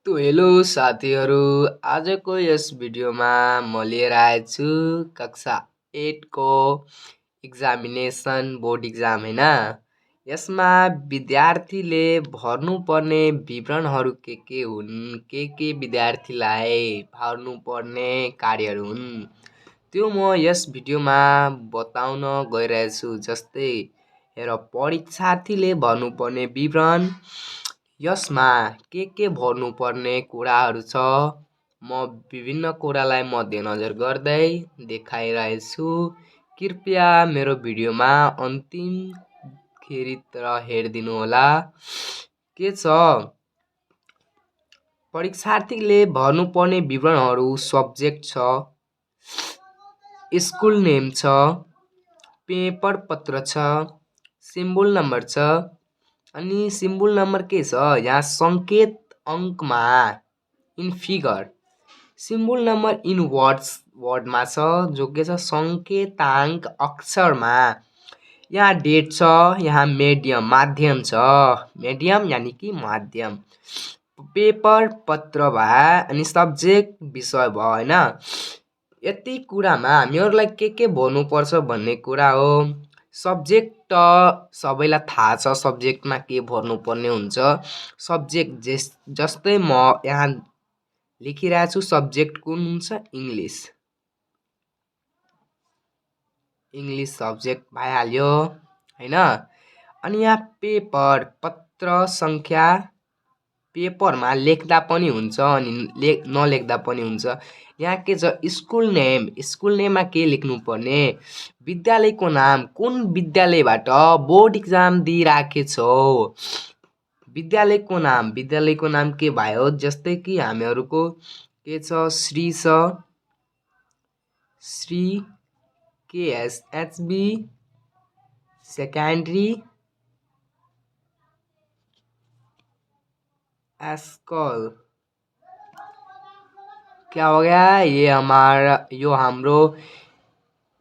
Hello साथीहरू, आजको यस भिडियोमा म लिएर आएछु कक्षा 8 को बोर्ड इक्जाम हैन। यसमा विद्यार्थीले भर्नुपर्ने विवरणहरू के हुन्, के विद्यार्थीलाई भर्नुपर्ने कार्यहरू हुन्, त्यो म यस भिडियोमा बताउन गइरहेछु। जस्तै हेर, परीक्षार्थीले भर्नुपर्ने विवरण, यसमा के भर्नुपर्ने कुराहरू छ। म विभिन्न कुरालाई मध्यनजर गर्दै देखाइरहेछु। कृपया मेरो भिडियोमा अन्तिमखेरितिर हेरिदिनु होला। के छ, परीक्षार्थीले भर्नुपर्ने विवरणहरू सब्जेक्ट छ, स्कुल नेम छ, पेपर पत्र छ, सिम्बल नम्बर छ। अनि सिम्बल नम्बर के छ, यहाँ सङ्केत अङ्कमा in figure. Symbol number in वर्डमा छ, जो के छ सङ्केताङ्क अक्षरमा। यहाँ डेट छ, यहाँ माध्यम छ, मिडियम यानि कि माध्यम। पेपर पत्र भयो, अनि सब्जेक्ट विषय भयो हैन। यति कुरामा हामीहरूलाई के भन्नुपर्छ भन्ने कुरा हो। सब्जेक्ट त सबैलाई थाहा छ, सब्जेक्टमा के भर्नुपर्ने हुन्छ। सब्जेक्ट जस्तै म यहाँ लेखिरहेको छु, सब्जेक्ट कुन हुन्छ, इङ्ग्लिस सब्जेक्ट भइहाल्यो हैन। अनि यहाँ पेपर पत्र सङ्ख्या, पेपरमा लेख्दा पनि हुन्छ अनि नलेख्दा पनि हुन्छ। यहाँ के छ, स्कुल नेममा के लेख्नुपर्ने, विद्यालयको नाम, कुन विद्यालयबाट बोर्ड इक्जाम दिइराखेछौ, विद्यालयको नाम के भयो। जस्तै कि हामीहरूको के छ, श्री केएसएचबी सेकेन्डरी स्कूल। क्या हो गया, यो हाम्रो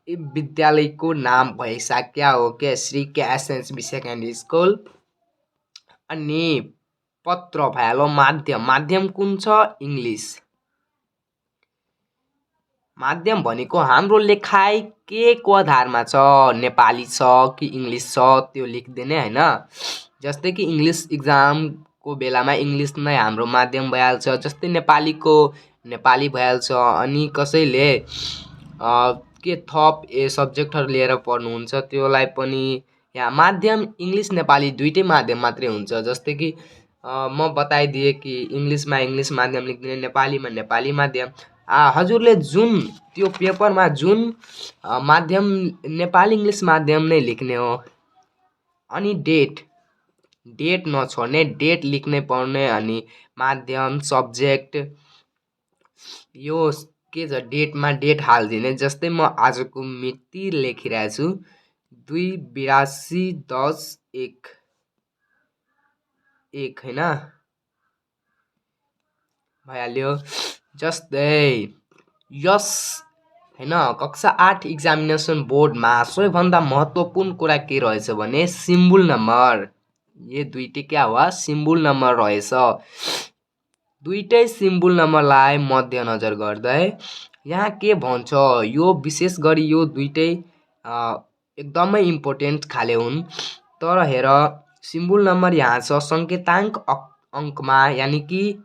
विद्यालयको नाम भइसक्यो हो के, श्री केएसएचबी सेकेन्डरी स्कुल। अनि पत्र भइहाल्यो, माध्यम कुन छ, इङ्ग्लिस। माध्यम भनेको हाम्रो लेखाइ के को आधारमा छ, नेपाली छ कि इङ्ग्लिस छ, त्यो लेखिदिने हैन। जस्तै कि इङ्ग्लिस इक्जामको बेलामा इङ्ग्लिस नै हाम्रो माध्यम भइहाल्छ। जस्तै नेपालीको नेपाली भइहाल्छ। अनि कसैले के थप सब्जेक्टहरू लिएर पढ्नुहुन्छ, त्यसलाई पनि यहाँ माध्यम इङ्ग्लिस नेपाली दुइटै माध्यम मात्रै हुन्छ। जस्तै कि म बताइदिएँ कि इङ्ग्लिसमा इङ्ग्लिस माध्यम लेखिदिने, नेपालीमा नेपाली माध्यम। हजुरले जुन त्यो पेपरमा जुन माध्यम, नेपाली इङ्ग्लिस माध्यम नै लेख्ने हो। अनि डेट नछोड्ने, डेट लेख्नै पर्ने। अनि माध्यम, सब्जेक्ट, यो के छ, डेटमा डेट हालिदिने। जस्तै म आजको मिति लेखिरहेको छु, 2/82/10/1 हैन, भइहाल्यो। जस्तै यस हैन, कक्षा 8 एक्जामिनेसन बोर्डमा सबैभन्दा महत्त्वपूर्ण कुरा के रहेछ भने सिम्बल नम्बर। यो दुइटै क्या हो, सिम्बल नम्बर रहेछ। दुइटै सिम्बल नम्बरलाई मध्यनजर गर्दै यहाँ के भन्छ, यो विशेष गरी यो दुइटै एकदमै इम्पोर्टेन्ट खाले हुन्। तर हेर, सिम्बल नम्बर यहाँ छ सङ्केताङ्क अङ्कमा, यानि कि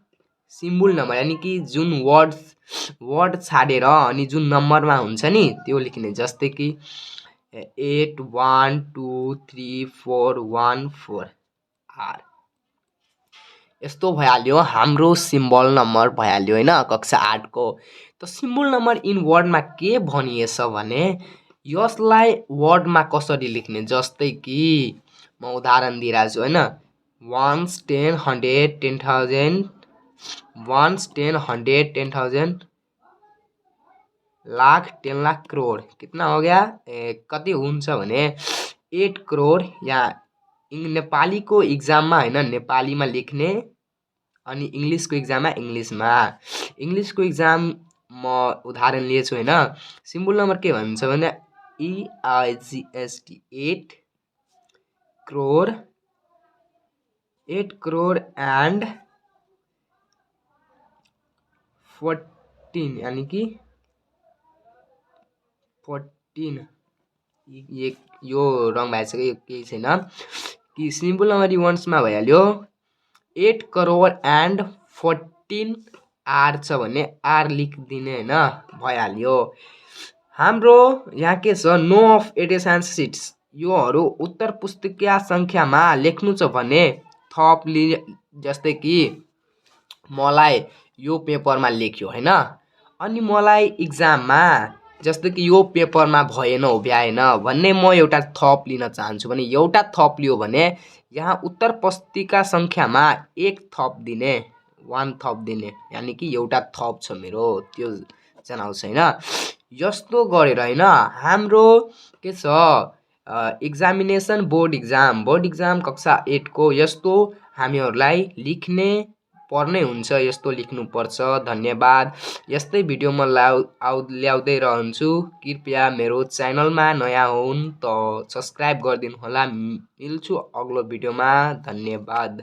सिम्बल नम्बर यानि कि जुन वर्ड छाडेर अनि जुन नम्बरमा हुन्छ नि, त्यो लेख्ने। जस्तै कि 8 1 2 3 4 1 4 आर। यस्तो भइहाल्यो हाम्रो सिम्बल नम्बर भइहाल्यो हैन, कक्षा 8 को। त सिम्बल नम्बर इन वर्डमा के भनिएछ भने, यसलाई वर्डमा कसरी लेख्ने। जस्तै कि म उदाहरण दिइरहेको छु हैन, 1 10 100 10,000, 1 10 100 10,000, लाख 10 लाख, करोड कितना हो गया, कति हुन्छ भने 8 करोड। यहाँ नेपालीको इक्जाममा हैन, नेपालीमा लेख्ने। अनि इङ्ग्लिसको इक्जाममा इङ्ग्लिसको इक्जाम म उदाहरण लिएछु हैन। सिम्बल नम्बर के भन्छ भने EIGST 8 करोड, 8 करोड एन्ड 14 यानी कि 14 यो रङ भइसक्यो, यो केही छैन कि सिम्पल नम्बर इभन्ट्समा भइहाल्यो 8 करोड एन्ड 14 आर छ भने आर लेखिदिने होइन, भइहाल्यो। हाम्रो यहाँ के छ, नो अफ एडेस एन्ड सिट्स, योहरू उत्तर पुस्तिका सङ्ख्यामा लेख्नु छ भने थप जस्तै कि मलाई यो पेपरमा लेख्यो होइन, अनि मलाई इक्जाममा जस्तो कि यो पेपरमा भएन हो भ्याएन भन्ने म एउटा थप लिन चाहन्छु भने एउटा थप लियो भने यहाँ उत्तर पुस्तिका सङ्ख्यामा 1 थप दिने, 1 थप दिने, यानि कि एउटा थप छ मेरो, त्यो जनाउँछ होइन। यस्तो गरेर होइन हाम्रो के छ एक्जामिनेसन बोर्ड इक्जाम कक्षा 8 को यस्तो हामीहरूलाई लेख्ने पर्ने हुन्छ, यस्तो लेख्नुपर्छ। धन्यवाद। यस्तै भिडियो म ल्याउँदै रहन्छु। कृपया मेरो च्यानलमा नयाँ हुन् त सब्सक्राइब गरिदिनु होला। मिल्छु अग्लो भिडियोमा। धन्यवाद।